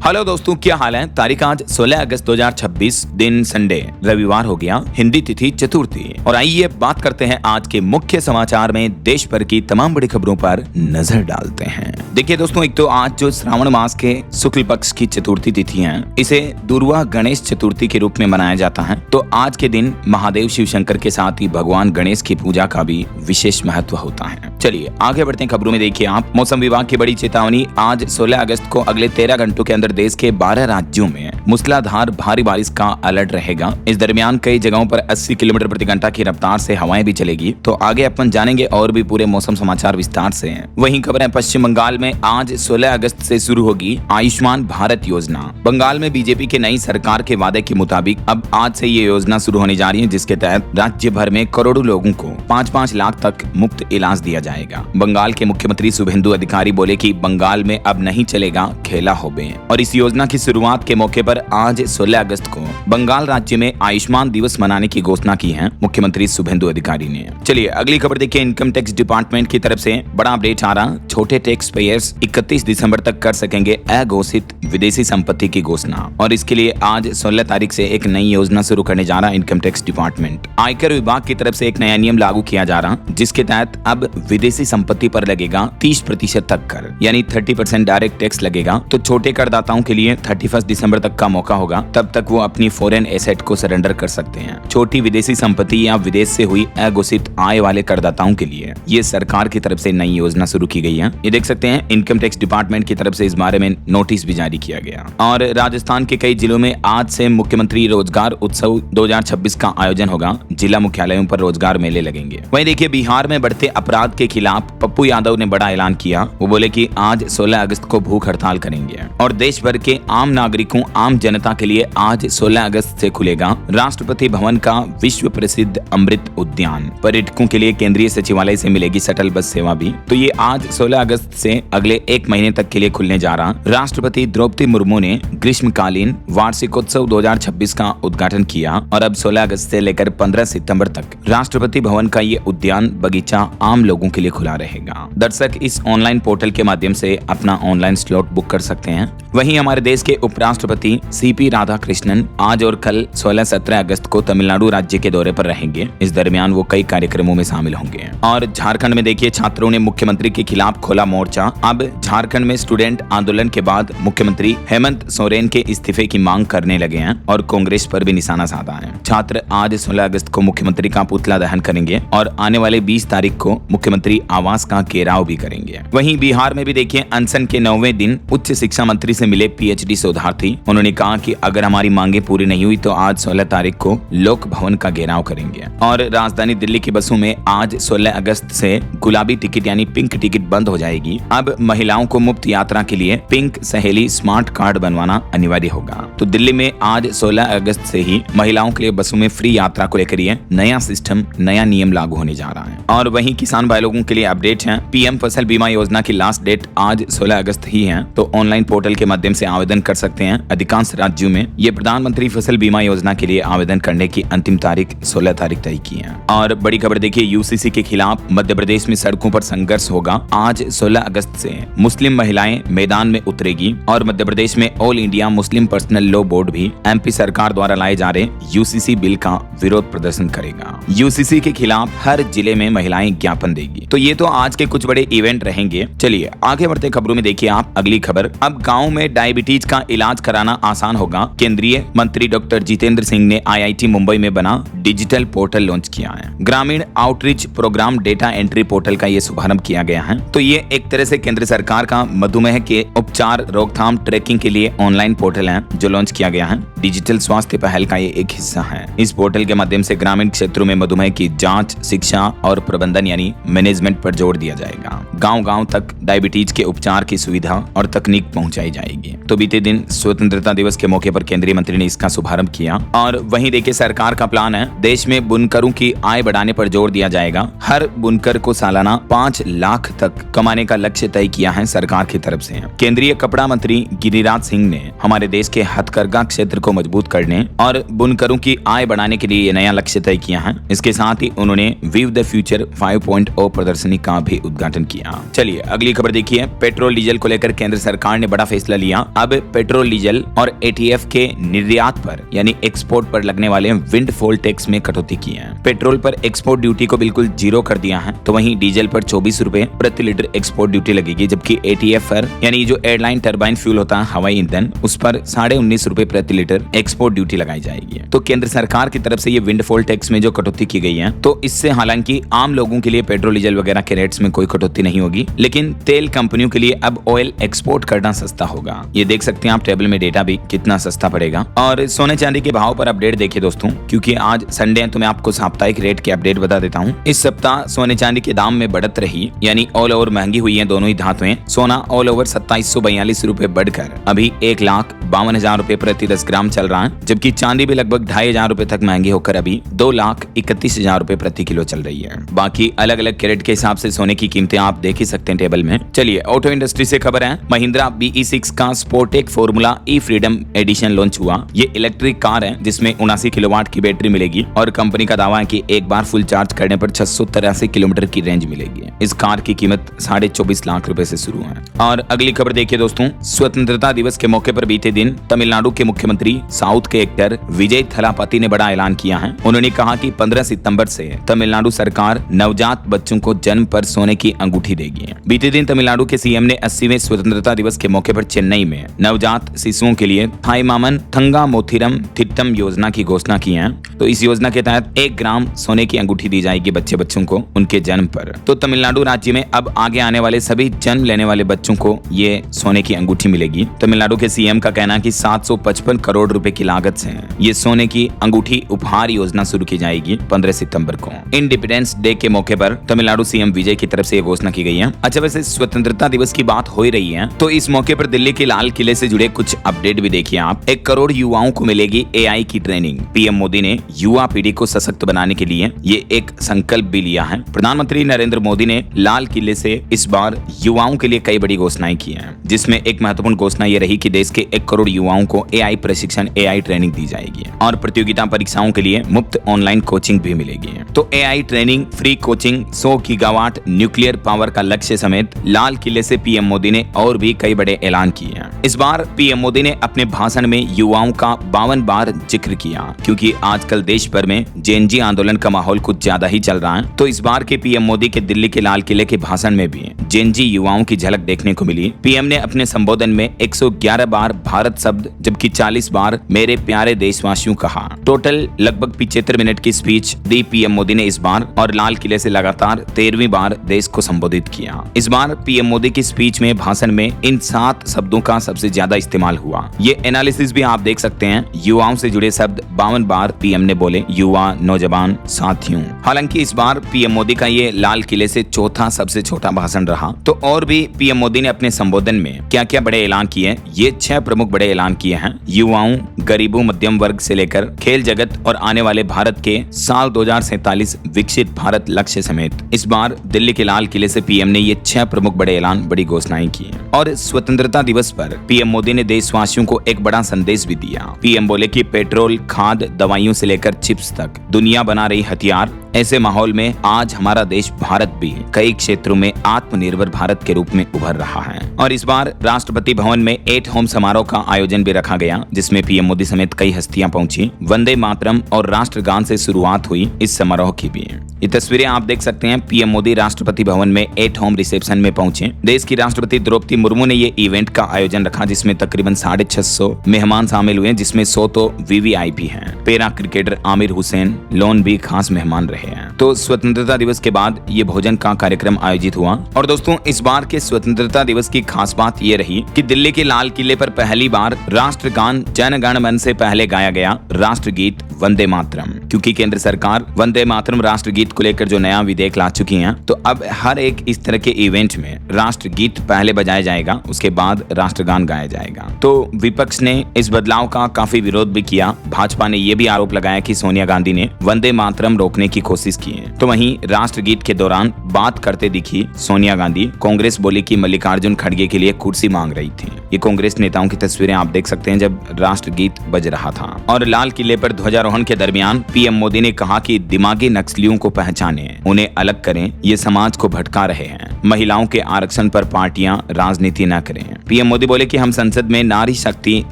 Hello दोस्तों, क्या हाल है। तारीख आज 16 अगस्त 2026, दिन संडे रविवार हो गया, हिंदी तिथि चतुर्थी। और आइए बात करते हैं आज के मुख्य समाचार में देश भर की तमाम बड़ी खबरों पर नजर डालते हैं। देखिए दोस्तों, एक तो आज जो श्रावण मास के शुक्ल पक्ष की चतुर्थी तिथि है, इसे दुर्वा गणेश चतुर्थी के रूप में मनाया जाता है। तो आज के दिन महादेव शिव शंकर के साथ ही भगवान गणेश की पूजा का भी विशेष महत्व होता है। चलिए आगे बढ़ते हैं खबरों में। देखिए आप, मौसम विभाग की बड़ी चेतावनी। आज 16 अगस्त को अगले 13 घंटों के अंदर देश के 12 राज्यों में मूसलाधार भारी बारिश का अलर्ट रहेगा। इस दरमियान कई जगहों पर 80 किलोमीटर प्रति घंटा की रफ्तार से हवाएं भी चलेगी। तो आगे अपन जानेंगे और भी पूरे मौसम समाचार विस्तार से। वहीं खबर है पश्चिम बंगाल में आज 16 अगस्त से शुरू होगी आयुष्मान भारत योजना। बंगाल में बीजेपी के नई सरकार के वादे के मुताबिक अब आज से ये योजना शुरू होने जा रही है, जिसके तहत राज्य भर में करोड़ों लोगों को 5-5 लाख तक मुफ्त इलाज दिया जाएगा। बंगाल के मुख्यमंत्री शुभेंदु अधिकारी बोले कि बंगाल में अब नहीं चलेगा खेला होबे। और इस योजना की शुरुआत के मौके पर आज 16 अगस्त को बंगाल राज्य में आयुष्मान दिवस मनाने की घोषणा की है मुख्यमंत्री शुभेंदु अधिकारी ने। चलिए अगली खबर देखिए। इनकम टैक्स डिपार्टमेंट की तरफ से बड़ा अपडेट आ रहा। छोटे टैक्स पेयर्स 31 दिसंबर तक कर सकेंगे अघोषित विदेशी संपत्ति की घोषणा। और इसके लिए आज 16 तारीख से एक नई योजना शुरू करने जा रहा इनकम टैक्स डिपार्टमेंट। आयकर विभाग की तरफ से एक नया नियम लागू किया जा रहा, जिसके तहत अब विदेशी संपत्ति पर लगेगा 30% तक कर, यानी 30% डायरेक्ट टैक्स लगेगा। तो छोटे करदाताओं के लिए 31 दिसंबर तक का मौका होगा, तब तक वो अपनी फॉरेन एसेट को सरेंडर कर सकते हैं। छोटी विदेशी संपत्ति या विदेश से हुई अघोषित आय वाले करदाताओं के लिए ये सरकार की तरफ से नई योजना शुरू की गई है। ये देख सकते हैं इनकम टैक्स डिपार्टमेंट की तरफ से इस बारे में नोटिस भी जारी किया गया। और राजस्थान के कई जिलों में आज से मुख्यमंत्री रोजगार उत्सव 2026 का आयोजन होगा। जिला मुख्यालयों पर रोजगार मेले लगेंगे। वहीं देखिए बिहार में बढ़ते अपराध के खिलाफ पप्पू यादव ने बड़ा ऐलान किया। वो बोले कि आज 16 अगस्त को भूख हड़ताल करेंगे। और देश भर के आम नागरिकों, आम जनता के लिए आज 16 अगस्त से खुलेगा राष्ट्रपति भवन का विश्व प्रसिद्ध अमृत उद्यान। पर्यटकों के लिए केंद्रीय सचिवालय से मिलेगी शटल बस सेवा भी। तो ये आज 16 अगस्त से अगले 1 महीने तक के लिए खुलने जा रहा। राष्ट्रपति द्रौपदी मुर्मू ने ग्रीष्मकालीन वार्षिकोत्सव 2026 का उद्घाटन किया। और अब 16 अगस्त से लेकर 15 सितंबर तक राष्ट्रपति भवन का ये उद्यान बगीचा आम लोगों के लिए खुला रहेगा। दर्शक इस ऑनलाइन पोर्टल के माध्यम से अपना ऑनलाइन स्लॉट बुक कर सकते हैं। वहीं हमारे देश के उपराष्ट्रपति सीपी राधाकृष्णन आज और कल 16-17 अगस्त को तमिलनाडु राज्य के दौरे पर रहेंगे। इस दरमियान वो कई कार्यक्रमों में शामिल होंगे। और झारखंड में देखिए छात्रों ने मुख्यमंत्री के खिलाफ खोला मोर्चा। अब झारखंड में स्टूडेंट आंदोलन के बाद मुख्यमंत्री हेमंत सोरेन के इस्तीफे की मांग करने लगे हैं और कांग्रेस पर भी निशाना साधा है। छात्र आज 16 अगस्त को मुख्यमंत्री का पुतला दहन करेंगे और आने वाले 20 तारीख को मुख्यमंत्री आवास का घेराव भी करेंगे। वहीं बिहार में भी देखिए अनशन के 9वें दिन उच्च शिक्षा मंत्री से मिले पीएचडी शोधार्थी। उन्होंने कहा कि अगर हमारी मांगे पूरी नहीं हुई तो आज 16 तारीख को लोक भवन का घेराव करेंगे। और राजधानी दिल्ली की बसों में आज 16 अगस्त से गुलाबी टिकट यानी पिंक टिकट बंद हो जाएगी। अब महिलाओं को मुफ्त यात्रा के लिए पिंक सहेली स्मार्ट कार्ड बनवाना अनिवार्य होगा। तो दिल्ली में आज 16 अगस्त से ही महिलाओं के लिए बसों में फ्री यात्रा को लेकर ये नया सिस्टम, नया नियम लागू होने जा रहा है। और वहीं किसान भाई लोगों के लिए अपडेट है। पीएम फसल बीमा योजना की लास्ट डेट आज 16 अगस्त ही है। तो ऑनलाइन पोर्टल के माध्यम से आवेदन कर सकते हैं। अधिकांश राज्यों में ये प्रधानमंत्री फसल बीमा योजना के लिए आवेदन करने की अंतिम तारीख 16 तारीख तय की है। और बड़ी खबर देखिए, यूसीसी के खिलाफ मध्य प्रदेश में सड़कों पर संघर्ष होगा। आज 16 अगस्त से मुस्लिम महिलाएं मैदान में उतरेगी। और मध्य प्रदेश में all India Muslim personal law board भी एमपी सरकार द्वारा लाए जा रहे यूसीसी बिल का विरोध प्रदर्शन करेगा। यूसीसी के खिलाफ हर जिले में महिलाएं ज्ञापन देगी। तो ये तो आज के कुछ बड़े इवेंट रहेंगे। चलिए आगे बढ़ते खबरों में देखिए आप अगली खबर। अब गाँव में डायबिटीज का इलाज कराना आसान होगा। केंद्रीय मंत्री डॉक्टर जितेंद्र सिंह ने आईआईटी मुंबई में बना डिजिटल पोर्टल लॉन्च किया है। ग्रामीण outreach program data entry portal का ये शुभारंभ किया गया है। तो ये एक तरह से केंद्र सरकार का मधुमेह के उपचार, रोकथाम, ट्रैकिंग के लिए ऑनलाइन पोर्टल है जो लॉन्च किया गया है। डिजिटल स्वास्थ्य पहल का ये एक हिस्सा है। इस पोर्टल के माध्यम से ग्रामीण क्षेत्रों में मधुमेह की जांच, शिक्षा और प्रबंधन यानी मैनेजमेंट पर जोर दिया जाएगा। गांव-गांव तक डायबिटीज के उपचार की सुविधा और तकनीक पहुंचाई जाएगी। तो बीते दिन स्वतंत्रता दिवस के मौके पर केंद्रीय मंत्री ने इसका शुभारंभ किया। और वहीं देखिए सरकार का प्लान है, देश में बुनकरों की आय बढ़ाने पर जोर दिया जाएगा। हर बुनकर को सालाना 5 लाख तक कमाने का लक्ष्य तय किया है सरकार की तरफ से। केंद्रीय कपड़ा मंत्री गिरिराज सिंह ने हमारे देश के हथकरघा क्षेत्र को मजबूत करने और बुनकरों की आय बढ़ाने के लिए ये नया लक्ष्य तय किया है। इसके साथ ही उन्होंने वीव द फ्यूचर 5.0 प्रदर्शनी का भी उद्घाटन किया। चलिए अगली खबर देखिए। पेट्रोल डीजल को लेकर केंद्र सरकार ने बड़ा फैसला लिया। अब पेट्रोल डीजल और एटीएफ के निर्यात पर यानी एक्सपोर्ट पर लगने वाले विंडफॉल टैक्स में कटौती की है। पेट्रोल पर एक्सपोर्ट ड्यूटी को बिल्कुल जीरो कर दिया है, तो वहीं डीजल पर 24 रुपए प्रति लीटर एक्सपोर्ट ड्यूटी लगेगी, जबकि एटीएफ पर यानी जो एयरलाइन टरबाइन फ्यूल होता है हवाई ईंधन, उस पर 19.5 रुपए प्रति लीटर एक्सपोर्ट ड्यूटी लगाई जाएगी। तो केंद्र सरकार की तरफ से ये विंडफॉल टैक्स में जो कटौती की गई है, तो इससे हालांकि आम लोगों के लिए पेट्रोल डीजल वगैरह के रेट्स में कोई कटौती नहीं होगी, लेकिन तेल कंपनियों के लिए अब ऑयल एक्सपोर्ट करना सस्ता होगा। ये देख सकते हैं आप टेबल में डेटा भी कितना सस्ता पड़ेगा। और सोने चांदी के भाव पर अपडेट देखिए दोस्तों, क्योंकि आज संडे है तो मैं आपको साप्ताहिक रेट के अपडेट बता देता हूँ। इस सप्ताह सोने चांदी के दाम में बढ़त रही, यानी ऑल ओवर महंगी हुई है दोनों ही धातुएं। सोना ऑल ओवर 2742 रुपए बढ़कर अभी 1,52,000 रुपए प्रति 10 ग्राम चल रहा है, जबकि चांदी भी लगभग 2,500 रुपए तक महंगी होकर अभी 2,31,000 रुपए प्रति किलो चल रही है। बाकी अलग अलग कैरेट के हिसाब से सोने की कीमतें आप देख ही सकते हैं टेबल में। चलिए ऑटो इंडस्ट्री से खबर है। महिंद्रा BE6 का स्पोर्टेक फॉर्मूला ई फ्रीडम एडिशन लॉन्च हुआ। ये इलेक्ट्रिक कार है जिसमें 79 किलोवाट की बैटरी मिलेगी और कंपनी का दावा है कि एक बार फुल चार्ज करने पर 683 किलोमीटर की रेंज मिलेगी। इस कार की कीमत 24.5 लाख रुपए से शुरू है। और अगली खबर देखिए दोस्तों, स्वतंत्रता दिवस के मौके पर बीते दिन तमिलनाडु के मुख्यमंत्री साउथ के एक्टर विजय थलापति ने बड़ा ऐलान किया है। उन्होंने कहा कि 15 सितंबर से तमिलनाडु सरकार नवजात बच्चों को जन्म पर सोने की अंगूठी देगी। बीते दिन तमिलनाडु के सीएम ने 80वें स्वतंत्रता दिवस के मौके पर चेन्नई में नवजात शिशुओं के लिए थाईमामन थंगा मोथिरम थिट्टम योजना की घोषणा की है। तो इस योजना के तहत 1 ग्राम सोने की अंगूठी दी जाएगी बच्चों को उनके जन्म पर। तो तमिलनाडु राज्य में अब आगे आने वाले सभी जन्म लेने वाले बच्चों को ये सोने की अंगूठी मिलेगी। तमिलनाडु के सीएम का कहना है कि 755 करोड़ रुपए की लागत से ये सोने की अंगूठी उपहार योजना शुरू की जाएगी 15 सितंबर को। इंडिपेंडेंस डे के मौके पर तमिलनाडु सीएम विजय की तरफ से ये घोषणा की गई है। अच्छा, वैसे स्वतंत्रता दिवस की बात हो ही रही है तो इस मौके पर दिल्ली के लाल किले से जुड़े कुछ अपडेट भी देखिए आप। 1 करोड़ युवाओं को मिलेगी AI की ट्रेनिंग। पीएम मोदी ने युवा पीढ़ी को सशक्त बनाने के लिए ये एक संकल्प भी लिया है। प्रधानमंत्री नरेंद्र मोदी ने लाल किले से इस बार युवाओं के लिए कई बड़ी घोषणाएं की हैं, जिसमें एक महत्वपूर्ण घोषणा ये रही कि देश के 1 करोड़ युवाओं को AI प्रशिक्षण AI ट्रेनिंग दी जाएगी और प्रतियोगिता परीक्षाओं के लिए मुफ्त ऑनलाइन कोचिंग भी मिलेगी। तो AI training, free coaching, 100 gigawatt nuclear power का लक्ष्य समेत लाल किले से पीएम मोदी ने और भी कई बड़े ऐलान किए हैं। इस बार पीएम मोदी ने अपने भाषण में युवाओं का 52 बार जिक्र किया, क्योंकि आजकल देश भर में जेन जी आंदोलन का माहौल कुछ ज्यादा ही चल रहा है। तो इस बार के पीएम मोदी के दिल्ली के लाल किले के भाषण में भी जेन जी युवाओं की झलक देखने को मिली। पीएम ने अपने संबोधन में 111 बार भारत शब्द जबकि 40 बार मेरे प्यारे देशवासियों कहा। टोटल लगभग 75 मिनट की स्पीच दी पीएम मोदी ने इस बार और लाल किले से लगातार 13वीं बार देश को संबोधित किया। इस बार पीएम मोदी की स्पीच में भाषण में इन 7 शब्दों का सबसे ज्यादा इस्तेमाल हुआ। ये एनालिसिस भी आप देख सकते हैं। युवाओं से जुड़े शब्द 52 बार पीएम ने बोले, युवा, नौजवान, साथियों। हालांकि इस बार पीएम मोदी का ये लाल किले से चौथा सबसे छोटा भाषण रहा। तो और भी पीएम मोदी ने अपने संबोधन में क्या क्या बड़े ऐलान किए, ये 6 प्रमुख बड़े ऐलान किए हैं। युवाओं, गरीबों, मध्यम वर्ग से लेकर खेल जगत और आने वाले भारत के साल 2047 विकसित भारत लक्ष्य समेत इस बार दिल्ली के लाल किले से पीएम ने ये 6 प्रमुख बड़े ऐलान, बड़ी घोषणाएं की। और स्वतंत्रता दिवस पर पीएम मोदी ने देशवासियों को एक बड़ा संदेश भी दिया। पीएम बोले कि पेट्रोल, खाद, दवाइयों से लेकर चिप्स तक दुनिया बना रही हथियार। ऐसे माहौल में आज हमारा देश भारत भी कई क्षेत्रों में आत्मनिर्भर भारत के रूप में उभर रहा है। और इस बार राष्ट्रपति भवन में 8 होम समारोह का आयोजन भी रखा गया, जिसमें पीएम मोदी समेत कई हस्तियां पहुंची। वंदे मातरम और राष्ट्रगान से शुरुआत हुई इस समारोह की भी। ये तस्वीरें आप देख सकते हैं। पीएम मोदी राष्ट्रपति भवन में 8 होम रिसेप्शन में पहुंचे। देश की राष्ट्रपति द्रौपदी मुर्मू ने ये इवेंट का आयोजन रखा, जिसमें तकरीबन 650 मेहमान शामिल हुए, जिसमें 100 तो VVIP हैं। Para cricketer Aamir Hussain loan भी खास मेहमान रहे हैं। तो स्वतंत्रता दिवस के बाद ये भोजन का कार्यक्रम आयोजित हुआ। और दोस्तों, इस बार के स्वतंत्रता दिवस की खास बात ये रही कि दिल्ली के लाल किले पर पहली बार राष्ट्रगान जन गण मन से पहले गाया गया राष्ट्रगीत वंदे मातरम, क्योंकि केंद्र सरकार वंदे मातरम राष्ट्रगीत गीत को लेकर जो नया विधेयक ला चुकी हैं, तो अब हर एक इस तरह के इवेंट में राष्ट्रगीत पहले बजाया जाएगा, उसके बाद राष्ट्रगान गाया जाएगा। तो विपक्ष ने इस बदलाव का काफी विरोध भी किया। भाजपा ने यह भी आरोप लगाया कि सोनिया गांधी ने वंदे मातरम रोकने की कोशिश की है। तो वहीं राष्ट्रगीत के दौरान बात करते दिखी सोनिया गांधी। कांग्रेस बोली कि मल्लिकार्जुन खड़गे के लिए कुर्सी मांग रही थी। ये कांग्रेस नेताओं की तस्वीरें आप देख सकते हैं जब राष्ट्रगीत बज रहा था। और लाल किले पर ध्वजारोहण के दरमियान पीएम मोदी ने कहा कि दिमागी नक्सलियों को पहचाने, उन्हें अलग करें, ये समाज को भटका रहे हैं। महिलाओं के आरक्षण पर पार्टियां राजनीति न करें। पीएम मोदी बोले कि हम संसद में नारी शक्ति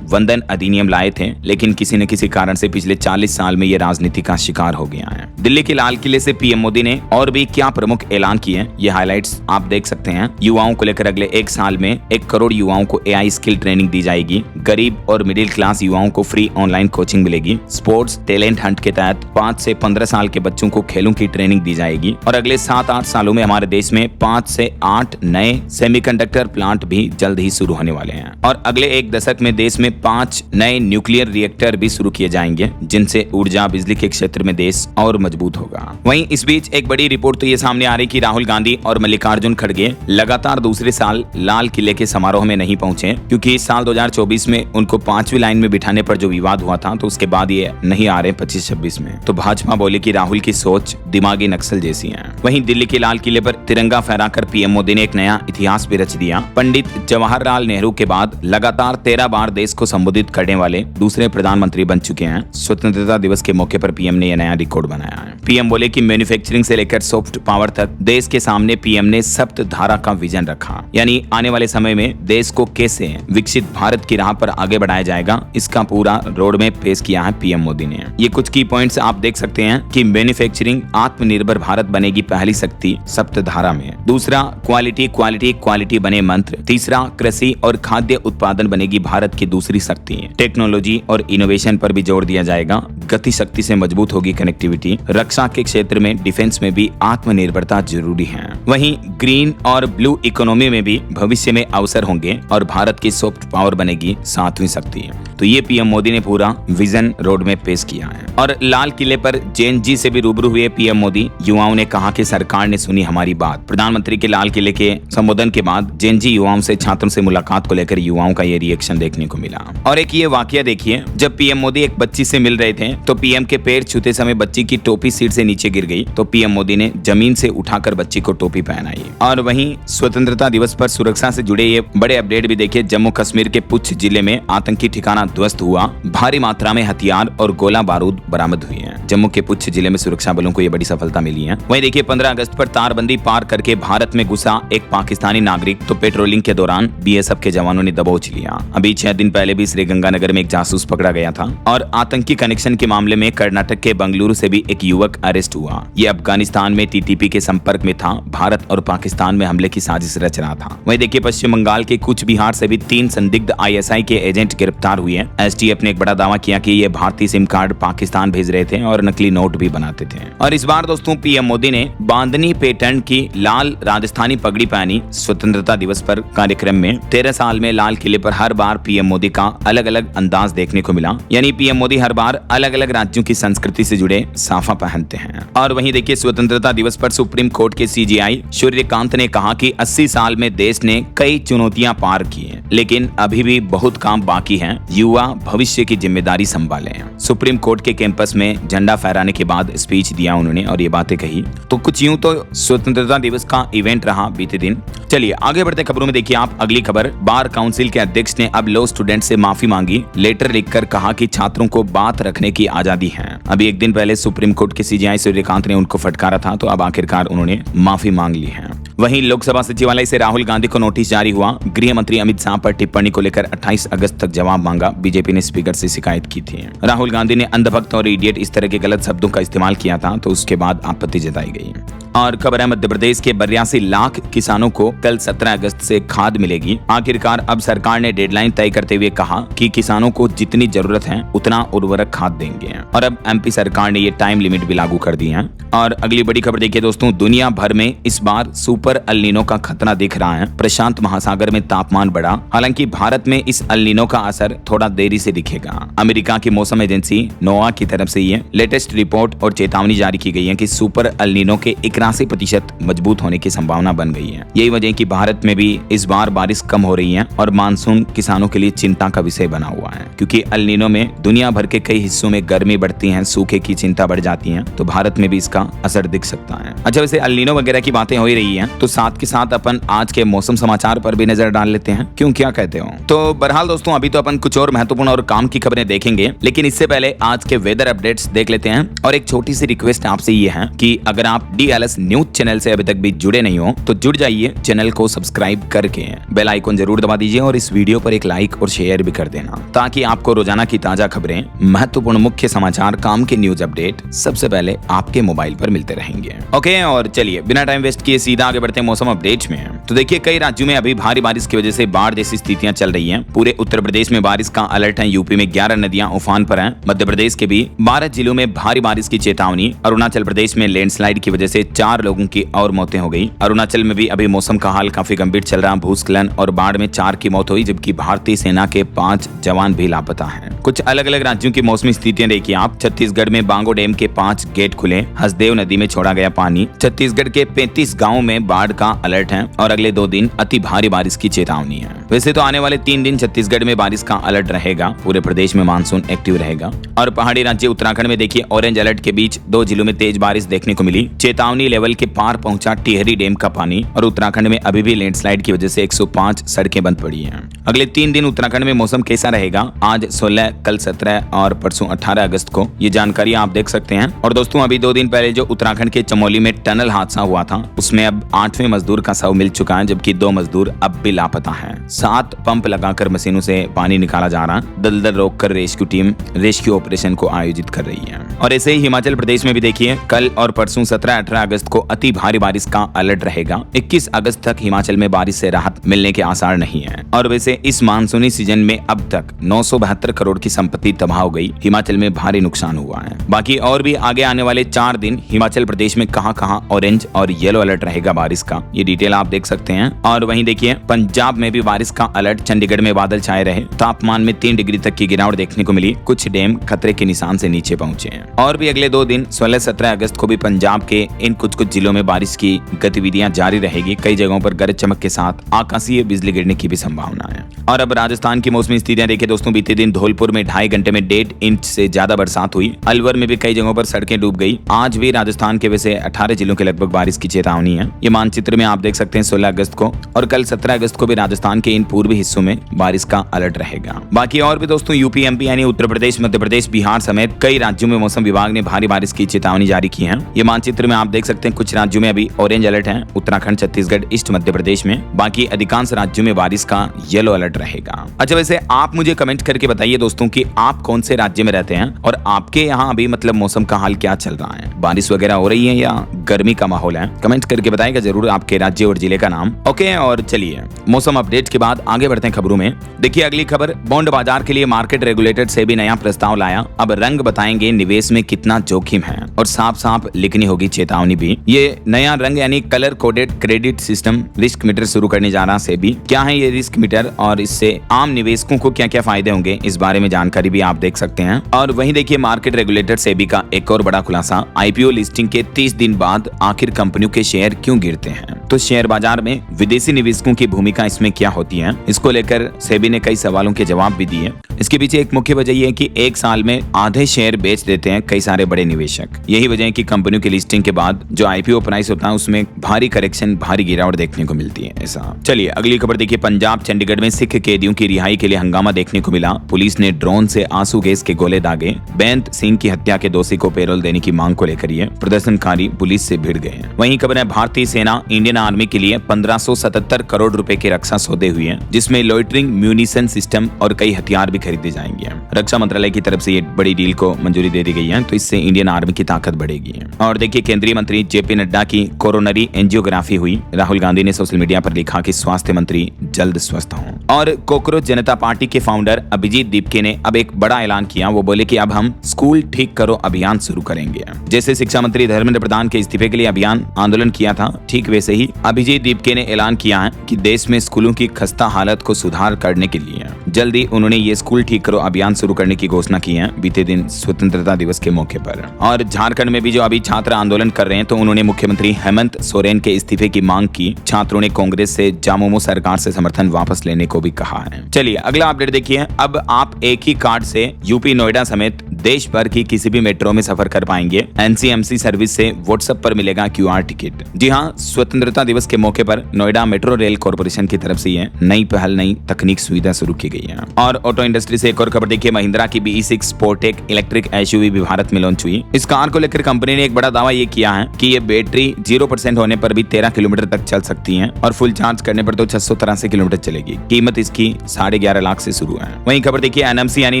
वंदन अधिनियम लाए थे, लेकिन किसी न किसी कारण से पिछले 40 साल में ये राजनीति का शिकार हो गया है। दिल्ली के लाल किले से पीएम मोदी ने और भी क्या प्रमुख ऐलान किए, ये हाइलाइट्स आप देख सकते हैं। युवाओं को लेकर अगले 1 साल में 1 करोड़ युवाओं को AI स्किल ट्रेनिंग दी जाएगी। गरीब और मिडिल क्लास युवाओं को फ्री ऑनलाइन कोचिंग मिलेगी। स्पोर्ट्स टैलेंट हंट के तहत 5 से 15 साल के बच्चों को खेलों की ट्रेनिंग दी जाएगी। और अगले 7-8 सालों में हमारे देश में 5 से 8 नए सेमीकंडक्टर प्लांट भी जल्द ही शुरू होने वाले हैं। और अगले 1 दशक में देश में 5 नए न्यूक्लियर रिएक्टर भी शुरू किए जाएंगे, जिनसे ऊर्जा बिजली के क्षेत्र में देश और मजबूत होगा। वहीं इस बीच एक बड़ी रिपोर्ट तो ये सामने आ रही कि राहुल गांधी और मल्लिकार्जुन खड़गे लगातार दूसरे साल लाल किले के समारोह में नहीं पहुंचे, क्योंकि इस साल 2024 में उनको 5वीं लाइन में बिठाने पर जो विवाद हुआ था, तो उसके बाद ये नहीं आ रहे 25-26 में। तो भाजपा बोली कि राहुल की सोच दिमागी नक्सल जैसी है। वहीं दिल्ली के लाल किले पर तिरंगा फहराकर पीएम मोदी ने एक नया इतिहास भी रच दिया। पंडित जवाहरलाल नेहरू के बाद लगातार 13 बार देश को संबोधित करने वाले दूसरे प्रधानमंत्री बन चुके हैं। स्वतंत्रता दिवस के मौके पर पीएम ने यह नया रिकॉर्ड बनाया है। पीएम बोले कि मैन्युफैक्चरिंग से लेकर सॉफ्ट पावर तक देश के सामने पीएम ने सप्तधारा का विजन रखा, यानी आने वाले समय में देश को कैसे विकसित भारत की राह पर आगे बढ़ाया जाएगा, इसका पूरा रोड मैप पेश किया है पीएम मोदी ने। ये कुछ की पॉइंट्स आप देख सकते हैं कि मैन्युफैक्चरिंग आत्मनिर्भर भारत बनेगी पहली शक्ति सप्तधारा में। दूसरा क्वालिटी क्वालिटी क्वालिटी बने मंत्र। तीसरा कृषि और खाद्य उत्पादन बनेगी भारत की दूसरी शक्ति। टेक्नोलॉजी और इनोवेशन पर भी जोर दिया जाएगा। गति शक्ति से मजबूत होगी कनेक्टिविटी। रक्षा के क्षेत्र में डिफेंस में भी आत्मनिर्भरता जरूरी है। वहीं ग्रीन और ब्लू इकोनॉमी में भी भविष्य में अवसर होंगे और भारत की सॉफ्ट पावर बनेगी 7वीं शक्ति। तो ये पीएम मोदी ने पूरा विजन रोड में पेश किया है। और लाल किले पर जैन जी से भी रूबरू हुए पीएम मोदी। युवाओं ने कहा कि सरकार ने सुनी हमारी बात। प्रधानमंत्री के लाल किले के संबोधन के बाद जैन जी युवाओं से छात्रों से मुलाकात को लेकर युवाओं का ये रिएक्शन देखने को मिला। और एक ये वाकया देखिए, जब पीएम मोदी एक बच्ची से मिल रहे थे तो पीएम के पैर छूते समय बच्ची की टोपी सीट से नीचे गिर गई, तो पीएम मोदी ने जमीन से उठाकर बच्ची को टोपी पहनाई। और वहीं स्वतंत्रता दिवस पर सुरक्षा से जुड़े ये बड़े अपडेट भी देखिए। जम्मू कश्मीर के पुंछ जिले में आतंकी ठिकाना ध्वस्त हुआ। भारी मात्रा में हथियार और गोला बारूद बरामद हुए हैं। जम्मू के पुंछ जिले में सुरक्षा बलों को ये बड़ी सफलता मिली है। वहीं देखिए 15 अगस्त पर तारबंदी पार करके भारत में घुसा एक पाकिस्तानी नागरिक, तो पेट्रोलिंग के दौरान बीएसएफ के जवानों ने दबोच लिया। अभी 6 दिन पहले भी श्रीगंगानगर में एक जासूस पकड़ा गया था। और आतंकी कनेक्शन के मामले में कर्नाटक के बंगलुरु से भी एक युवक अरेस्ट हुआ। ये अफगानिस्तान में टीटीपी के संपर्क में था। भारत और पाकिस्तान में हमले की साजिश रच रहा था। वहीं देखिए पश्चिम बंगाल के कूच बिहार से भी 3 संदिग्ध ISI के एजेंट गिरफ्तार हुए हैं। एसटीएफ ने एक बड़ा दावा किया कि ये भारतीय सिम कार्ड पाकिस्तान भेज रहे थे और नकली नोट भी बनाते थे। और इस बार दोस्तों पीएम मोदी ने बांधनी पैटर्न की लाल राजस्थानी पगड़ी पहनी। स्वतंत्रता दिवस पर कार्यक्रम में 13 साल में लाल किले पर हर बार पीएम मोदी का अलग अलग अंदाज देखने को मिला, यानी पीएम मोदी हर बार अलग अलग राज्यों की संस्कृति से जुड़े साफा पहनते हैं। और वहीं देखिए स्वतंत्रता दिवस पर सुप्रीम कोर्ट के CJI सूर्यकांत ने कहा कि 80 साल में देश ने कई चुनौतियां पार की हैं, लेकिन अभी भी बहुत काम बाकी है। युवा भविष्य की जिम्मेदारी संभालें। सुप्रीम कोर्ट के कैंपस में झंडा फहराने के बाद स्पीच दिया उन्होंने और ये बातें कही। तो कुछ यूं तो स्वतंत्रता दिवस का इवेंट रहा बीते दिन। चलिए आगे बढ़ते खबरों में देखिए आप अगली खबर। बार काउंसिल के अध्यक्ष ने अब लॉ स्टूडेंट से माफी मांगी। लेटर लिखकर कहा कि छात्रों को बात रखने की आजादी है। अभी एक दिन पहले सुप्रीम कोर्ट के CJI सूर्यकांत ने उनको फटकारा था, तो अब आखिरकार उन्होंने माफी मांग ली है। वहीं लोकसभा सचिवालय से राहुल गांधी को नोटिस जारी हुआ। गृह मंत्री अमित शाह पर टिप्पणी को लेकर 28 अगस्त तक जवाब मांगा। बीजेपी ने स्पीकर से शिकायत की थी। राहुल गांधी ने अंधभक्त और इडियट इस तरह के गलत शब्दों का इस्तेमाल किया था, तो उसके बाद आपत्ति जताई गई। और खबर है मध्य प्रदेश के 82 लाख किसानों को कल 17 अगस्त से खाद मिलेगी। आखिरकार अब सरकार ने डेडलाइन तय करते हुए कहा कि किसानों को जितनी जरूरत है उतना उर्वरक खाद देंगे। और अब MP सरकार ने ये टाइम लिमिट भी लागू कर दी है। और अगली बड़ी खबर देखिए दोस्तों, दुनिया भर में इस बार सुपर अल नीनो का खतरा दिख रहा है। प्रशांत महासागर में तापमान बढ़ा। हालांकि भारत में इस अल नीनो का असर थोड़ा देरी से दिखेगा। अमेरिका की मौसम एजेंसी NOAA की तरफ से ये लेटेस्ट रिपोर्ट और चेतावनी जारी की गई गई है कि सुपर एल नीनो के 81% मजबूत होने की संभावना बन गई है। यही वजह है कि भारत में भी इस बार बारिश कम हो रही है और मानसून किसानों के लिए चिंता का विषय बना हुआ है, क्योंकि एल नीनो में दुनिया भर के कई हिस्सों में गर्मी बढ़ती है, सूखे की चिंता बढ़ जाती है, तो भारत में भी इसका असर दिख सकता है। अच्छा, वैसे एल नीनो वगैरह की बातें हो ही रही है, तो साथ के साथ अपन आज के मौसम समाचार पर भी नजर डाल लेते हैं, क्यों, क्या कहते हो? तो बहरहाल दोस्तों, अभी तो अपन कुछ और महत्वपूर्ण और काम की खबरें देखेंगे, लेकिन इससे पहले आज के वेदर अपडेट्स देख लेते हैं। और एक छोटी सी रिक्वेस्ट आपसे ये है कि अगर आप DLS न्यूज चैनल से अभी तक भी जुड़े नहीं हो तो जुड़ जाइए, चैनल को सब्सक्राइब करके बेल आइकन जरूर दबा दीजिए और इस वीडियो पर एक लाइक और शेयर भी कर देना, ताकि आपको रोजाना की ताजा खबरें, महत्वपूर्ण मुख्य समाचार, काम के न्यूज अपडेट सबसे पहले आपके मोबाइल पर मिलते रहेंगे। ओके, और चलिए बिना टाइम वेस्ट किए सीधा आगे बढ़ते हैं मौसम अपडेट में। तो देखिए, कई राज्यों में अभी भारी बारिश की वजह से बाढ़ जैसी स्थितियां चल रही हैं। पूरे उत्तर प्रदेश में बारिश का अलर्ट है, यूपी में 11 नदियां उफान पर हैं, मध्य प्रदेश के भी 12 जिलों में भारी बारिश की चेतावनी, अरुणाचल प्रदेश में लैंडस्लाइड की वजह से 4 लोगों की और मौतें हो गई। अरुणाचल में भी अभी मौसम का हाल काफी गंभीर चल रहा, भूस्खलन और बाढ़ में 4 की मौत हुई, जबकि भारतीय सेना के 5 जवान भी लापता हैं। कुछ अलग अलग राज्यों की मौसमी स्थितियां देखिए आप। छत्तीसगढ़ में बांगो डैम के 5 गेट खुले, हसदेव नदी में छोड़ा गया पानी। छत्तीसगढ़ के 35 गाँव में बाढ़ का अलर्ट है और अगले 2 दिन अति भारी बारिश की चेतावनी है। वैसे तो आने वाले 3 दिन छत्तीसगढ़ में बारिश का अलर्ट रहेगा, पूरे प्रदेश में मानसून एक्टिव रहेगा। और पहाड़ी राज्य उत्तराखंड में देखिए, ऑरेंज अलर्ट के बीच 2 जिलों में तेज बारिश देखने को मिली। चेतावनी लेवल के पार पहुंचा टिहरी डैम का पानी, और उत्तराखंड में अभी भी लैंडस्लाइड की वजह से 105 सड़कें बंद पड़ी हैं। अगले 3 दिन उत्तराखंड में मौसम कैसा रहेगा, आज 16, कल 17 और परसों 18 अगस्त को, ये जानकारी आप देख सकते हैं। और दोस्तों, अभी 2 दिन पहले जो उत्तराखंड के चमोली में टनल हादसा हुआ था, उसमें अब 8वें मजदूर का शव मिल चुका है, जबकि 2 मजदूर अब भी लापता हैं। 7 पंप लगाकर मशीनों से पानी निकाला जा रहा है। दलदल रोककर रेस्क्यू टीम रेस्क्यू ऑपरेशन को आयोजित कर रही है। और ऐसे ही हिमाचल प्रदेश में भी देखिए, कल और परसों 17-18 अगस्त को अति भारी बारिश का अलर्ट रहेगा। 21 अगस्त तक हिमाचल में बारिश से राहत मिलने के आसार नहीं है। और वैसे इस मानसूनी सीजन में अब तक 972 करोड़ की संपत्ति तबाह हो गई, हिमाचल में भारी नुकसान हुआ है। बाकी और भी आगे आने वाले 4 दिन हिमाचल प्रदेश में कहां-कहां ऑरेंज और येलो अलर्ट रहेगा बारिश का, ये डिटेल आप देख सकते हैं। और वहीं देखिए, पंजाब में भी बारिश का अलर्ट, चंडीगढ़ में बादल छाए रहे, तापमान में 3 डिग्री तक की गिरावट देखने को मिली, कुछ डैम खतरे के निशान से नीचे पहुंचे हैं। और भी अगले 2 दिन 16-17 अगस्त को भी पंजाब के इन कुछ जिलों में बारिश की गतिविधियां जारी रहेगी। कई जगहों पर गरज चमक के साथ आकाशीय बिजली गिरने की भी संभावना है। और अब राजस्थान की मौसमी स्थितियां देखिए दोस्तों, बीते दिन धौलपुर में 2.5 घंटे में 1.5 इंच से ज्यादा बरसात हुई। अलवर में भी कई जगहों पर सड़कें डूब गई। आज भी राजस्थान के वैसे 18 जिलों के लगभग बारिश की चेतावनी है। ये मानचित्र में आप देख सकते हैं 16 अगस्त को, और कल 17 अगस्त को भी राजस्थान के इन पूर्वी हिस्सों में बारिश का अलर्ट रहेगा। बाकी और भी दोस्तों, यूपी, एमपी यानी उत्तर प्रदेश, मध्य प्रदेश, बिहार समेत कई राज्यों में मौसम विभाग ने भारी बारिश की चेतावनी जारी की है। ये मानचित्र में आप देख सकते हैं कुछ राज्यों में अभी ऑरेंज अलर्ट है, उत्तराखंड, छत्तीसगढ़, ईस्ट मध्य प्रदेश में। बाकी अधिकांश राज्यों में बारिश का येलो अलर्ट रहेगा। अच्छा, वैसे आप मुझे कमेंट करके बताइए दोस्तों कि आप कौन से राज्य में रहते हैं और आपके यहाँ अभी मतलब मौसम का हाल क्या चल रहा है, बारिश वगैरह हो रही है या गर्मी का माहौल है? कमेंट करके बताइएगा जरूर आपके राज्य और जिले का नाम। ओके, और चलिए मौसम अपडेट के बाद आगे बढ़ते हैं खबरों में। देखिए, अगली खबर, बॉन्ड बाजार के लिए मार्केट रेगुलेटर से भी नया प्रस्ताव लाया। अब रंग बताएंगे निवेश में कितना जोखिम है, और साफ साफ लिखनी होगी चेतावनी भी। ये नया रंग यानी colour coded credit system risk meter शुरू करने जा रहा सेबी। क्या है ये रिस्क मीटर और इससे आम निवेशकों को क्या क्या फायदे होंगे, इस बारे में जानकारी भी आप देख सकते हैं। और वहीं देखिए, मार्केट रेगुलेटर सेबी का एक और बड़ा खुलासा, आईपीओ लिस्टिंग के 30 दिन बाद आखिर कंपनियों के शेयर क्यों गिरते हैं। तो शेयर बाजार में विदेशी निवेशकों की भूमिका इसमें क्या होती है, इसको लेकर सेबी ने कई सवालों के जवाब भी दिए। इसके पीछे एक मुख्य वजह यह है कि एक साल में आधे शेयर बेच देते हैं कई सारे बड़े निवेशक। यही वजह है कि कंपनियों की लिस्टिंग के बाद जो आईपीओ प्राइस होता है उसमें भारी करेक्शन, भारी गिरावट देखने को मिलती है। ऐसा चलिए अगली खबर देखिए, पंजाब चंडीगढ़ में सिख कैदियों की रिहाई के लिए हंगामा देखने को मिला। पुलिस ने ड्रोन से आंसू गैस के गोले दागे। बेंत सिंह की हत्या के दोषी को पेरोल देने की मांग को लेकर ये प्रदर्शनकारी पुलिस से भिड़ गए। वहीं खबर है, भारतीय सेना इंडियन आर्मी के लिए 1577 करोड़ रुपए के रक्षा सौदे हुए हैं, जिसमें लॉइटरिंग म्यूनिशन सिस्टम और कई हथियार भी खरीदे जाएंगे। रक्षा मंत्रालय की तरफ से ये बड़ी डील को मंजूरी दे दी गई है, तो इससे इंडियन आर्मी की ताकत बढ़ेगी। और देखिए, केंद्रीय मंत्री जेपी नड्डा की कोरोनरी एंजियोग्राफी हुई। राहुल गांधी ने सोशल मीडिया पर लिखा कि स्वास्थ्य मंत्री जल्द स्वस्थ हों। और कॉकरोच जनता पार्टी के फाउंडर अभिजीत दीपके ने अब एक बड़ा ऐलान किया। वो बोले कि अब हम स्कूल ठीक करो अभियान शुरू करेंगे। जैसे शिक्षा मंत्री धर्मेंद्र प्रधान के इस्तीफे के लिए अभियान आंदोलन किया था, ठीक वैसे ही अभिजीत दीपके ने ऐलान किया है कि देश में स्कूलों की खस्ता हालत को सुधार करने के लिए जल्दी उन्होंने ये स्कूल ठीक करो अभियान शुरू करने की घोषणा की है बीते दिन स्वतंत्रता दिवस के मौके पर। और झारखंड में भी जो अभी छात्र आंदोलन कर रहे हैं तो उन्होंने मुख्यमंत्री हेमंत सोरेन के इस्तीफे की मांग की। छात्रों ने कांग्रेस से जामुमो सरकार से समर्थन वापस लेने को भी कहा है। चलिए अगला अपडेट देखिए। अब आप एक ही कार्ड से यूपी नोएडा समेत देश भर की किसी भी मेट्रो में सफर कर पाएंगे। एनसीएमसी सर्विस से व्हाट्सएप पर मिलेगा क्यूआर टिकट। जी हाँ, स्वतंत्रता दिवस के मौके पर नोएडा मेट्रो रेल कॉर्पोरेशन की तरफ से ये नई पहल, नई तकनीक सुविधा शुरू की गई है। और ऑटो इंडस्ट्री से एक और खबर देखिए। महिंद्रा की BE6 स्पोर्टेक इलेक्ट्रिक एसयूवी भी भारत में लॉन्च हुई। इस कार को लेकर कंपनी ने एक बड़ा दावा ये किया है कि ये बैटरी 0% होने पर भी 13 किलोमीटर तक चल सकती है और फुल चार्ज करने पर तो 683 किलोमीटर चलेगी। कीमत इसकी 11.5 लाख से शुरू है। वहीं खबर देखिए, एनएमसी यानी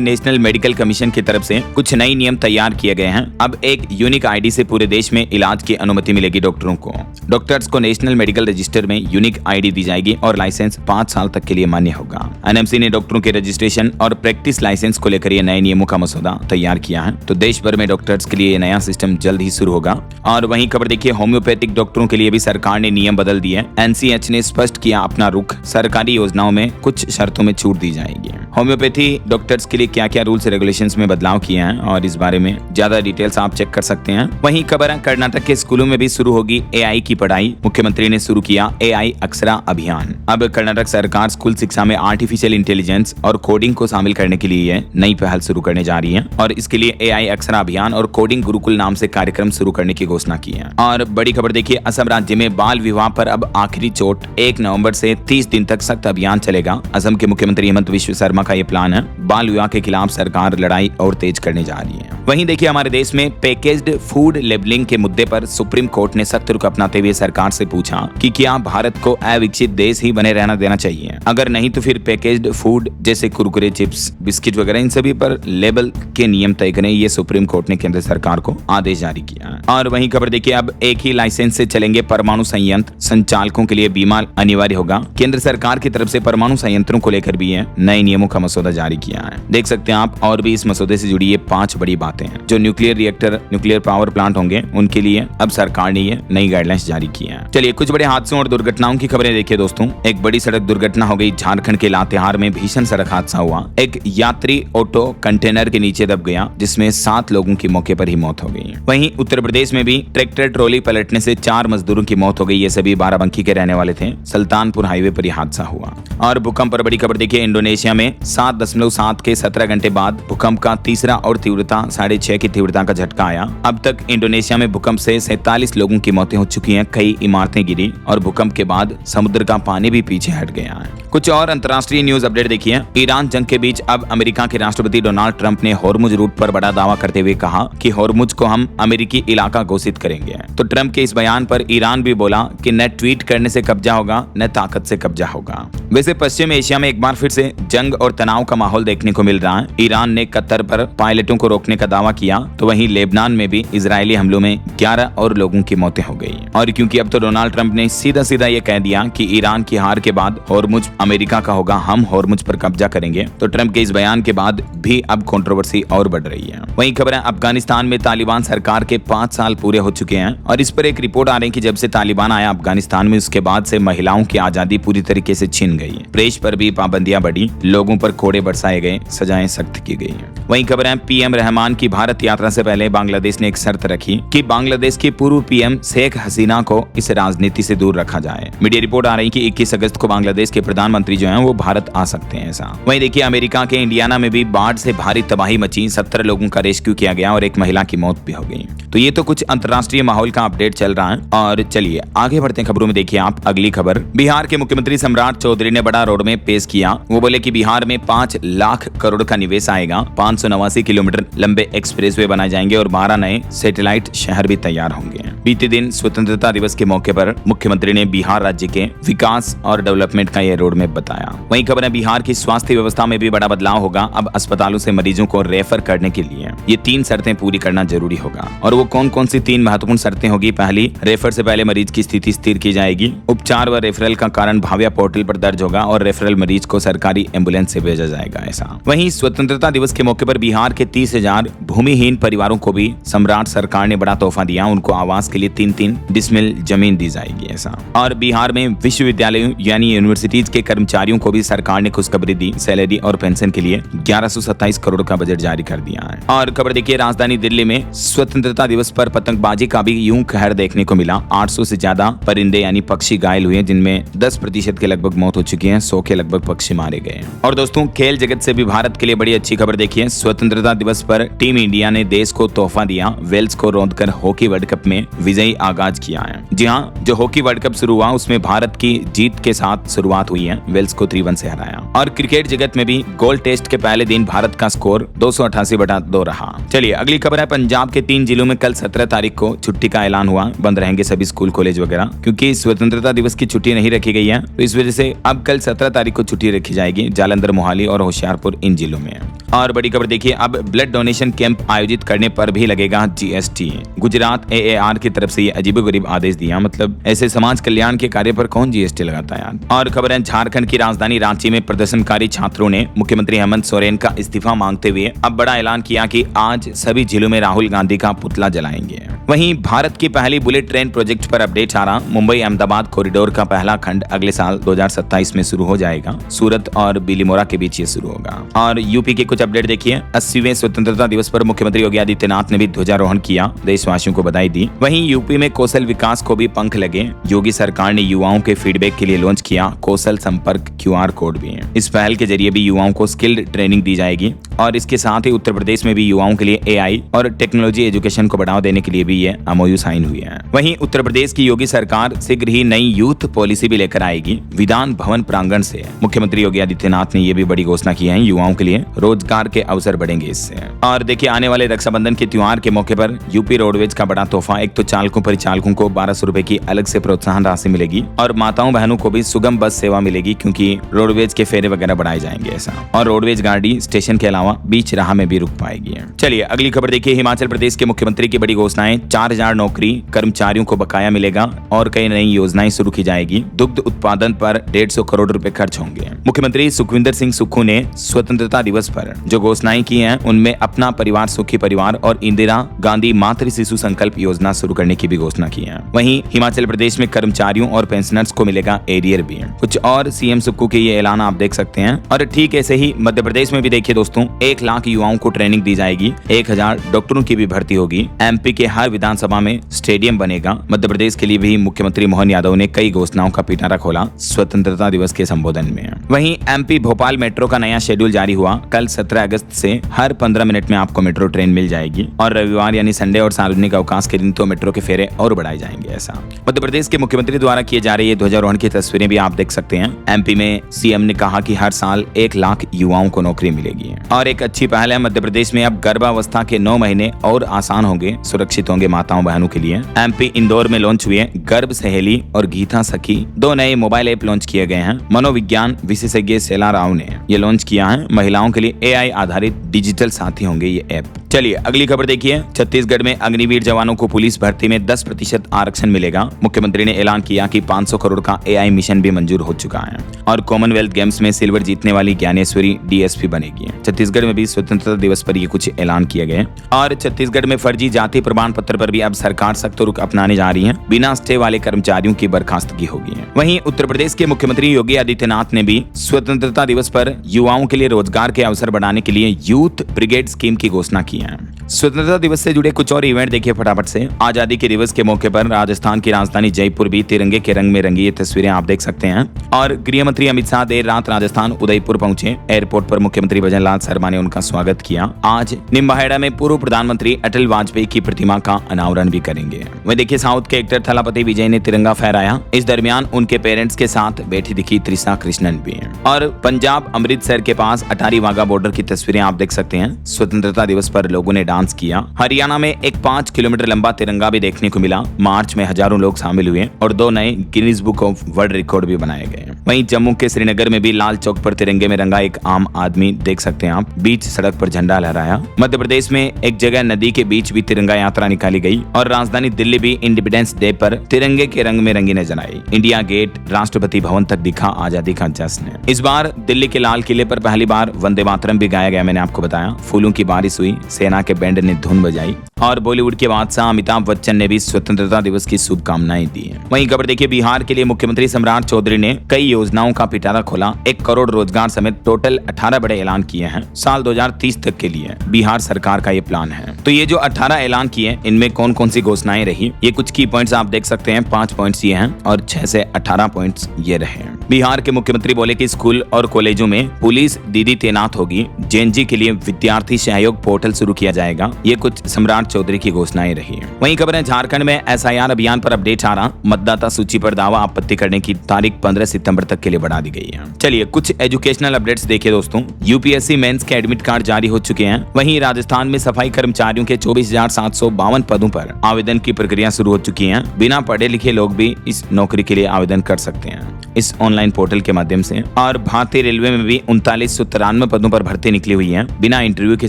नेशनल मेडिकल कमीशन की तरफ से कुछ नए नियम तैयार किए गए हैं। अब एक यूनिक आईडी से पूरे देश में इलाज की अनुमति मिलेगी डॉक्टरों को। डॉक्टर्स को नेशनल मेडिकल रजिस्टर में यूनिक आईडी दी जाएगी और लाइसेंस 5 साल तक के लिए मान्य होगा। एनएमसी ने डॉक्टरों के रजिस्ट्रेशन और प्रैक्टिस लाइसेंस को लेकर ये नए नियमों का मसौदा तैयार किया है। तो देश भर में डॉक्टर्स के लिए ये नया सिस्टम जल्द ही शुरू होगा। और वहीं खबर देखिए, होम्योपैथिक डॉक्टरों के लिए भी सरकार ने नियम बदल दिए। एनसीएच ने स्पष्ट किया अपना रुख। सरकारी योजनाओं में कुछ शर्तों में छूट दी जाएगी। होम्योपैथी डॉक्टर्स के लिए क्या क्या रूल्स रेगुलेशंस में बदलाव किए हैं और इस बारे में ज्यादा डिटेल्स आप चेक कर सकते हैं। वहीं खबर है, कर्नाटक के स्कूलों में भी शुरू होगी एआई की पढ़ाई। मुख्यमंत्री ने शुरू किया एआई अक्षरा अभियान। अब कर्नाटक सरकार स्कूल शिक्षा में आर्टिफिशियल इंटेलिजेंस और कोडिंग को शामिल करने के लिए नई पहल शुरू करने जा रही है और इसके लिए एआई अक्षरा अभियान और कोडिंग गुरुकुल नाम से कार्यक्रम शुरू करने की घोषणा की है। और बड़ी खबर देखिए, असम राज्य में बाल विवाह पर अब आखिरी चोट। 1 नवंबर से 30 दिन तक सख्त अभियान चलेगा। असम के मुख्यमंत्री हेमंत विश्व शर्मा का यह प्लान है। बाल विवाह के खिलाफ सरकार लड़ाई और तेज करने जा रही है। वहीं देखिए, हमारे देश में पैकेज्ड फूड लेबलिंग के मुद्दे पर सुप्रीम कोर्ट ने सख्त रुख अपनाते हुए सरकार से पूछा कि क्या भारत को अविकसित देश ही बने रहना देना चाहिए। अगर नहीं तो फिर पैकेज्ड फूड जैसे कुरकुरे, चिप्स, बिस्किट वगैरह इन सभी पर लेबल के नियम तय करें। ये सुप्रीम कोर्ट ने केंद्र सरकार को आदेश जारी किया है। और वहीं खबर देखिए, अब एक ही लाइसेंस से चलेंगे परमाणु संयंत्र। संचालकों के लिए बीमा अनिवार्य होगा। केंद्र सरकार की तरफ से परमाणु संयंत्रों को लेकर भी नए नियमों का मसौदा जारी किया है। देख सकते हैं आप। और भी इस मसौदे से जुड़ी ये 5 बड़ी बातें हैं। जो nuclear reactor, nuclear power plant होंगे उनके लिए अब सरकार ने ये नई गाइडलाइंस जारी की है। चलिए कुछ बड़े हादसों और दुर्घटनाओं की खबरें देखिए दोस्तों। एक बड़ी सड़क दुर्घटना हो गई। झारखंड के लातेहार में भीषण सड़क हादसा हुआ। एक यात्री ऑटो कंटेनर के नीचे दब गया जिसमें 7 लोगों की मौके पर ही मौत हो गई। वहीं उत्तर प्रदेश में भी ट्रैक्टर ट्रॉली पलटने से 4 मजदूरों की मौत हो गई। ये सभी बाराबंकी के रहने वाले थे। सुल्तानपुर हाईवे पर यह हादसा हुआ। और भूकंप पर बड़ी खबर देखिए, इंडोनेशिया में 7.7 के 17 घंटे बाद भूकंप का तीसरा और तीव्रता 6.5 की तीव्रता का झटका आया। अब तक इंडोनेशिया में भूकंप से 47 लोगों की मौतें हो चुकी हैं। कई इमारतें गिरी और भूकंप के बाद समुद्र का पानी भी पीछे हट गया है। कुछ और अंतर्राष्ट्रीय न्यूज अपडेट देखिए। ईरान जंग के बीच अब अमेरिका के राष्ट्रपति डोनाल्ड ट्रंप ने हॉर्मुज रूट पर बड़ा दावा करते हुए कहा कि हॉर्मुज को हम अमेरिकी इलाका घोषित करेंगे। तो ट्रंप के इस बयान पर ईरान भी बोला कि न ट्वीट करने से कब्जा होगा न ताकत से कब्जा होगा। वैसे पश्चिम एशिया में एक बार फिर से जंग और तनाव का माहौल देखने को मिल रहा है। ईरान ने कतर पर पायलटों को रोकने का दावा किया तो वहीं लेबनान में भी इजरायली हमलों में 11 और लोगों की मौतें हो गई। और क्योंकि अब तो डोनाल्ड ट्रंप ने सीधा सीधा ये कह दिया कि ईरान की हार के बाद हॉर्मुज अमेरिका का होगा, हम हॉर्मुज पर कब्जा करेंगे। तो ट्रंप के इस बयान के बाद भी अब कंट्रोवर्सी और बढ़ रही है। वहीं खबर है, अफगानिस्तान में तालिबान सरकार के 5 साल पूरे हो चुके हैं और इस पर एक रिपोर्ट आ रही है कि जब से तालिबान आया अफगानिस्तान में उसके बाद से महिलाओं की आजादी पूरी तरीके से छीन गई है। प्रेस पर भी पाबंदियां बढ़ी, लोगों पर कोड़े बरसाए गए, सजाएं सख्त की गई हैं। वहीं खबर है, पीएम रहमान की भारत यात्रा से पहले बांग्लादेश ने एक शर्त रखी कि बांग्लादेश की पूर्व पीएम शेख हसीना को इस राजनीति से दूर रखा जाए। मीडिया रिपोर्ट आ रही कि 21 अगस्त को बांग्लादेश के प्रधानमंत्री जो हैं वो भारत आ सकते हैं ऐसा। वहीं देखिए, अमेरिका के इंडियाना में भी बाढ़ से भारी तबाही मची। 17 लोगों का रेस्क्यू किया गया और एक महिला की मौत भी हो गई। तो ये तो कुछ अंतर्राष्ट्रीय माहौल का अपडेट चल रहा है। और चलिए आगे बढ़ते हैं खबरों में। देखिए आप अगली खबर, बिहार के मुख्यमंत्री सम्राट चौधरी ने बड़ा रोडमैप पेश किया। वो बोले कि बिहार में 5 लाख करोड़ का निवेश आएगा, 589 किलोमीटर लंबे एक्सप्रेसवे बनाए जाएंगे और 12 नए सैटेलाइट शहर भी तैयार होंगे। बीते दिन स्वतंत्रता दिवस के मौके पर मुख्यमंत्री ने बिहार राज्य के विकास और डेवलपमेंट का यह रोडमैप बताया। वहीं खबर है, बिहार की स्वास्थ्य व्यवस्था में भी बड़ा बदलाव होगा। अब अस्पतालों से मरीजों को रेफर करने के लिए ये 3 शर्तें पूरी करना जरूरी होगा। और वो कौन कौन सी 3 महत्वपूर्ण शर्तें होगी? पहली, रेफर से पहले मरीज की स्थिति स्थिर की जाएगी। उपचार व रेफरल का कारण भाव्या पोर्टल पर दर्ज होगा और रेफरल मरीज को सरकारी एम्बुलेंस से भेजा जाएगा ऐसा। वहीं स्वतंत्रता दिवस के मौके पर बिहार के 30,000 भूमिहीन परिवारों को भी सम्राट सरकार ने बड़ा तोहफा दिया। उनको आवास के लिए 3-3 डिसमिल जमीन दी जाएगी ऐसा। और बिहार में विश्वविद्यालयों यानी यूनिवर्सिटीज के कर्मचारियों को भी सरकार ने खुशखबरी दी, सैलरी और पेंशन के लिए 1127 करोड़ का बजट जारी कर दिया है। और खबर देखिए, राजधानी दिल्ली में स्वतंत्रता दिवस पर पतंगबाजी का भी यूं कहर देखने को मिला। 800 से ज्यादा परिंदे यानी पक्षी घायल हुए, जिनमें 10% के लगभग मौत हो चुकी है, 100 के लगभग पक्षी मारे गए। और दोस्तों, खेल जगत से भी भारत के लिए बड़ी अच्छी खबर देखिए। स्वतंत्रता दिवस पर टीम इंडिया ने देश को तोहफा दिया, वेल्स को रौंदकर हॉकी वर्ल्ड कप में विजयी आगाज किया है। जी हाँ, जो हॉकी वर्ल्ड कप शुरू हुआ उसमें भारत की जीत के साथ शुरुआत हुई है, वेल्स को 3-1 से हराया। और क्रिकेट जगत में भी गोल्ड टेस्ट के पहले दिन भारत का स्कोर 288/2 रहा। चलिए अगली खबर है, पंजाब के 3 जिलों में कल 17 तारीख को छुट्टी का ऐलान हुआ, बंद रहेंगे सभी स्कूल कॉलेज वगैरह, क्योंकि स्वतंत्रता दिवस की छुट्टी नहीं रखी गई है, तो इस वजह से अब कल 17 तारीख को छुट्टी रखी जाएगी। जालंधर, मोहाली और होशियारपुर इन जिलों में। और बड़ी खबर देखिए, अब ब्लड डोनेशन कैंप आयोजित करने पर भी लगेगा जीएसटी। गुजरात AAR की तरफ से ये अजीबोगरीब आदेश दिया, मतलब ऐसे समाज कल्याण के कार्य पर कौन जीएसटी लगाता है यार। और खबर है, झारखंड की राजधानी रांची में प्रदर्शनकारी छात्रों ने मुख्यमंत्री हेमंत सोरेन का इस्तीफा मांगते हुए अब बड़ा ऐलान किया कि आज सभी जिलों में राहुल गांधी का पुतला जलाएंगे। वहीं भारत की पहली बुलेट ट्रेन प्रोजेक्ट पर अपडेट आ रहा, मुंबई अहमदाबाद कॉरिडोर का पहला खंड अगले साल 2027 में शुरू हो जाएगा। सूरत और बिलीमोरा के बीच ये शुरू होगा। और यूपी के कुछ अपडेट देखिए, 80वें स्वतंत्रता दिवस पर मुख्यमंत्री योगी आदित्यनाथ ने भी ध्वजारोहण किया, देशवासियों को बधाई दी। वहीं यूपी में कौशल विकास को भी पंख लगे। योगी सरकार ने युवाओं के फीडबैक के लिए लॉन्च किया कौशल संपर्क QR कोड भी है। इस पहल के जरिए भी युवाओं को स्किल्ड ट्रेनिंग दी जाएगी। और इसके साथ ही उत्तर प्रदेश में भी युवाओं के लिए AI और टेक्नोलॉजी एजुकेशन को बढ़ावा देने के लिए भी ये MOU साइन हुई है। वहीं उत्तर प्रदेश की योगी सरकार शीघ्र ही नई यूथ पॉलिसी भी लेकर आएगी। विधान भवन प्रांगण से मुख्यमंत्री योगी आदित्यनाथ ने ये भी बड़ी घोषणा की है, युवाओं के लिए रोजगार के अवसर बढ़ेंगे इससे। और देखिए, आने वाले रक्षाबंधन के त्योहार के मौके पर यूपी रोडवेज का बड़ा तोहफा। एक तो चालकों परिचालकों को 1200 रुपए की अलग से प्रोत्साहन राशि मिलेगी और माताओं बहनों को भी सुगम बस सेवा मिलेगी, क्योंकि रोडवेज के फेरे वगैरह बढ़ाए जाएंगे ऐसा। और रोडवेज गाड़ी स्टेशन के अलावा बीच राह में भी रुक पाएगी। चलिए अगली खबर देखिए, हिमाचल प्रदेश के मुख्यमंत्री की बड़ी घोषणाएं। 4000 नौकरी, कर्मचारियों को बकाया मिलेगा और कई नई योजनाएं शुरू की जाएगी। दुग्ध उत्पादन पर 150 करोड़ रुपए खर्च होंगे। मुख्यमंत्री सुखविंदर सिंह सुक्खू ने स्वतंत्रता दिवस पर जो घोषणाएं की हैं, उनमें अपना परिवार सुखी परिवार और इंदिरा गांधी मातृ शिशु संकल्प योजना शुरू करने की भी घोषणा की है। वहीं हिमाचल प्रदेश में कर्मचारियों और पेंशनर्स को मिलेगा एरियर भी। कुछ और सीएम सुक्खू के ये ऐलान आप देख सकते हैं। और ठीक ऐसे ही मध्य प्रदेश में भी देखिए दोस्तों, 1 लाख युवाओं को ट्रेनिंग दी जाएगी, 1000 डॉक्टरों की भी भर्ती होगी। MP के हर विधानसभा में स्टेडियम बनेगा। मध्य प्रदेश के लिए भी मुख्यमंत्री मोहन यादव ने कई घोषणाओं का पिटारा खोला स्वतंत्रता दिवस के संबोधन में। वहीं MP भोपाल मेट्रो का नया शेड्यूल जारी हुआ। कल 17 अगस्त से हर 15 मिनट में आपको मेट्रो ट्रेन मिल जाएगी और रविवार यानी संडे और सार्वजनिक अवकाश के दिन तो मेट्रो के फेरे और बढ़ाए जाएंगे ऐसा। मध्य प्रदेश के मुख्यमंत्री द्वारा किए जा रहे ध्वजारोहण की तस्वीरें भी आप देख सकते हैं। MP में CM ने कहा कि हर साल 1 लाख युवाओं को नौकरी मिलेगी। और एक अच्छी पहल है, मध्य प्रदेश में अब गर्भावस्था के 9 महीने और आसान होंगे, सुरक्षित होंगे माताओं बहनों के लिए। MP इंदौर में लॉन्च हुए गर्भ सहेली और गीता सखी 2 नए मोबाइल ऐप लॉन्च किए गए हैं। मनोविज्ञान विशेषज्ञ सेला राव ने ये लॉन्च किया है। महिलाओं के लिए AI आधारित डिजिटल साथी होंगे ये ऐप। चलिए अगली खबर देखिए, छत्तीसगढ़ में अग्निवीर जवानों को पुलिस भर्ती में 10% आरक्षण मिलेगा। मुख्यमंत्री ने ऐलान किया कि 500 करोड़ का AI मिशन भी मंजूर हो चुका है। और कॉमनवेल्थ गेम्स में सिल्वर जीतने वाली ज्ञानेश्वरी DSP बनेगी। छत्तीसगढ़ में भी स्वतंत्रता दिवस पर ये कुछ ऐलान किए गए। और छत्तीसगढ़ में फर्जी जाति प्रमाण पत्र पर भी अब सरकार सख्त रुख अपनाने जा रही है। बिना स्टे वाले कर्मचारियों की बर्खास्तगी होगी। वहीं उत्तर प्रदेश के मुख्यमंत्री योगी आदित्यनाथ ने भी स्वतंत्रता दिवस पर युवाओं के लिए रोजगार के अवसर बढ़ाने के लिए यूथ ब्रिगेड स्कीम की घोषणा की है। स्वतंत्रता दिवस से जुड़े कुछ और इवेंट देखिए फटाफट से। आजादी के दिवस के मौके पर राजस्थान की राजधानी जयपुर भी तिरंगे के रंग में रंगी, ये तस्वीरें आप देख सकते हैं। और गृह मंत्री अमित शाह देर रात राजस्थान उदयपुर पहुंचे। एयरपोर्ट पर मुख्यमंत्री भजनलाल शर्मा ने उनका स्वागत किया। आज निम्बाहेड़ा में पूर्व प्रधानमंत्री अटल वाजपेयी की प्रतिमा का अनावरण भी करेंगे। वहीं देखिए, साउथ के एक्टर थलापति विजय ने तिरंगा फहराया। इस दरमियान उनके पेरेंट्स के साथ बैठी दिखी त्रिशा कृष्णन भी। और पंजाब अमृतसर के पास अटारी वाघा बॉर्डर की तस्वीरें आप देख सकते हैं। स्वतंत्रता दिवस पर लोगों ने डांस किया। हरियाणा में एक 5 किलोमीटर लंबा तिरंगा भी देखने को मिला। मार्च में हजारों लोग शामिल हुए और 2 नए Guinness book of world record भी बनाए गए। वहीं जम्मू के श्रीनगर में भी लाल चौक पर तिरंगे में रंगा एक आम आदमी देख सकते हैं आप, बीच सड़क पर झंडा लहराया। मध्य प्रदेश में एक जगह नदी के बीच भी तिरंगा यात्रा निकाली गई। और राजधानी दिल्ली भी इंडिपेंडेंस डे पर तिरंगे के रंग में रंगी नजर आई। इंडिया गेट, राष्ट्रपति भवन तक दिखा आजादी का जश्न। इस बार दिल्ली के लाल किले पर पहली बार वंदे मातरम भी गाया गया। मैंने आपको बताया, फूलों की बारिश हुई, सेना के बैंड ने धुन बजाई। और बॉलीवुड के बादशाह अमिताभ बच्चन ने भी स्वतंत्रता दिवस की शुभकामनाएं दी हैं। वहीं खबर देखिए, बिहार के लिए मुख्यमंत्री सम्राट चौधरी ने कई योजनाओं का पिटारा खोला। 1 करोड़ रोजगार समेत टोटल 18 बड़े ऐलान किए हैं। साल 2030 तक के लिए बिहार सरकार का ये प्लान है। तो ये जो 18 ऐलान किए, इनमें कौन कौन सी घोषणाएं रही, ये कुछ की पॉइंट्स आप देख सकते हैं। 5 पॉइंट्स ये हैं और 6 से 18 पॉइंट्स ये रहे। बिहार के मुख्यमंत्री बोले कि स्कूल और कॉलेजों में पुलिस दीदी तैनात होगी। जेएनजी के लिए विद्यार्थी सहयोग पोर्टल शुरू किया जाएगा। ये कुछ सम्राट चौधरी की घोषणाएं रही। वहीं खबर है, झारखंड में एसआईआर अभियान पर अपडेट आ रहा। मतदाता सूची पर दावा आपत्ति करने की तारीख 15 सितंबर तक के लिए बढ़ा दी गई है। चलिए कुछ एजुकेशनल अपडेट्स देखिए दोस्तों। यूपीएससी मेंस के एडमिट कार्ड जारी हो चुके हैं। वहीं राजस्थान में सफाई कर्मचारियों के 24,752 पदों पर आवेदन की प्रक्रिया शुरू हो चुकी है। बिना पढ़े लिखे लोग भी इस नौकरी के लिए आवेदन कर सकते हैं इस ऑनलाइन पोर्टल के माध्यम से। और भारतीय रेलवे में भी 3993 पदों पर भर्ती निकली हुई है। बिना इंटरव्यू के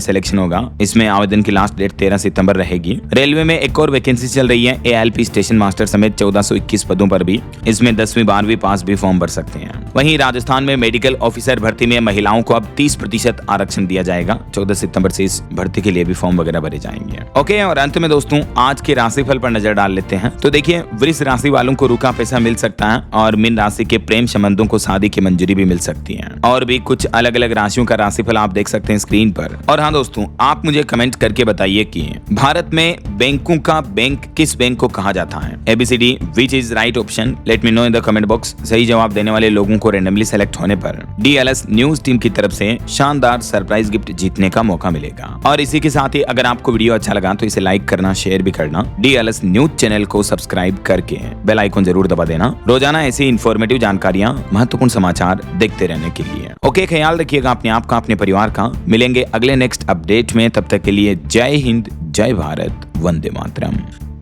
सिलेक्शन होगा। इसमें आवेदन की लास्ट डेट 13 सितंबर रहेगी। रेलवे में एक और वैकेंसी चल रही है एएलपी स्टेशन मास्टर समेत 1421 पदों पर भी। इसमें 10वीं 12वीं पास भी फॉर्म भर सकते हैं। वहीं राजस्थान में मेडिकल ऑफिसर भर्ती में महिलाओं को अब 30% आरक्षण दिया जाएगा। 14 सितंबर से इस भर्ती के लिए भी फॉर्म वगैरह भरे जाएंगे। ओके, और अंत में दोस्तों आज के राशिफल पर नजर डाल लेते हैं। तो देखिए, वृष राशि वालों को रुका पैसा मिल सकता है और मीन राशि के प्रेम संबंधों को शादी की मंजूरी भी मिल सकती है। और भी कुछ अलग अलग राशियों का राशिफल आप देख सकते हैं स्क्रीन पर। और हाँ दोस्तों, आप मुझे कमेंट करके बताइए कि भारत में बैंकों का बैंक किस बैंक को कहा जाता है। ABCD which is right option, let me know in the comment box. सही जवाब देने वाले लोगों को रेंडमली सेलेक्ट होने पर DLS न्यूज टीम की तरफ से शानदार सरप्राइज गिफ्ट जीतने का मौका मिलेगा। और इसी के साथ ही अगर आपको वीडियो अच्छा लगा तो इसे लाइक करना, शेयर भी करना। DLS न्यूज चैनल को सब्सक्राइब करके बेल आइकन जरूर दबा देना रोजाना ऐसी इंफॉर्मेटिव जानकारियां, महत्वपूर्ण समाचार देखते रहने के लिए। ओके, ख्याल रखिएगा अपने आप का, अपने परिवार का। मिलेंगे अगले नेक्स्ट अपडेट में। तब तक के लिए जय हिंद, जय भारत, वंदे मातरम।